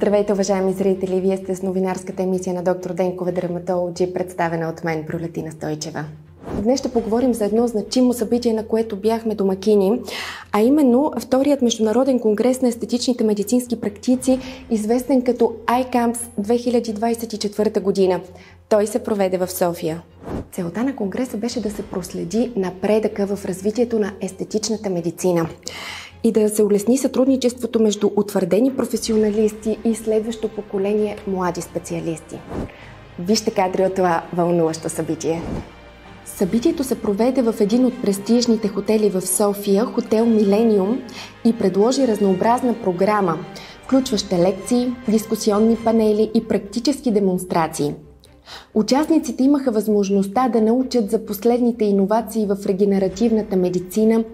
Здравейте, уважаеми зрители! Вие сте с новинарската емисия на доктор Денкова Дерматологи, представена от мен, Пролетина Стойчева. Днес ще поговорим за едно значимо събитие, на което бяхме домакини, а именно вторият международен конгрес на естетичните медицински практици, известен като ICAMS 2024 година. Той се проведе в София. Целта на конгреса беше да се проследи напредъка в развитието на естетичната медицина и да се улесни сътрудничеството между утвърдени професионалисти и следващо поколение млади специалисти. Вижте кадри от това вълнуващо събитие. Събитието се проведе в един от престижните хотели в София, хотел Милениум, и предложи разнообразна програма, включваща лекции, дискусионни панели и практически демонстрации. Участниците имаха възможността да научат за последните иновации в регенеративната медицина,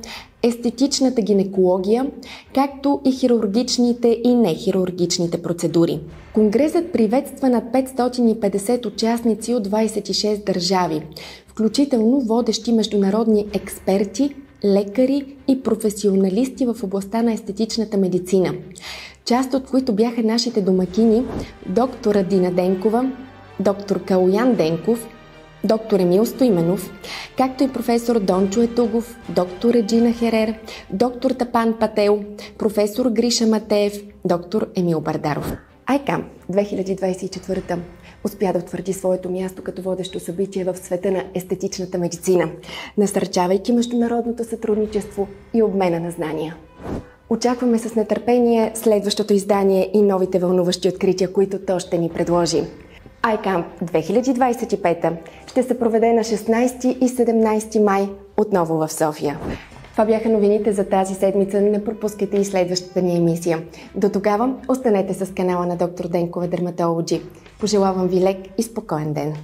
естетичната гинекология, както и хирургичните и нехирургичните процедури. Конгресът приветства над 550 участници от 26 държави, включително водещи международни експерти, лекари и професионалисти в областта на естетичната медицина, част от които бяха нашите домакини доктор Дина Денкова, доктор Калоян Денков, доктор Емил Стоименов, както и професор Дончо Етугов, доктор Реджина Херер, доктор Тапан Пател, професор Гриша Матеев, доктор Емил Бардаров. ICAMS 2024 успя да утвърди своето място като водещо събитие в света на естетичната медицина, насърчавайки международното сътрудничество и обмена на знания. Очакваме с нетърпение следващото издание и новите вълнуващи открития, които то ще ни предложи. ICAMS 2025 ще се проведе на 16 и 17 май отново в София. Това бяха новините за тази седмица. Не пропускайте и следващата ни емисия. До тогава останете с канала на доктор Денкова Дерматологи. Пожелавам ви лек и спокоен ден!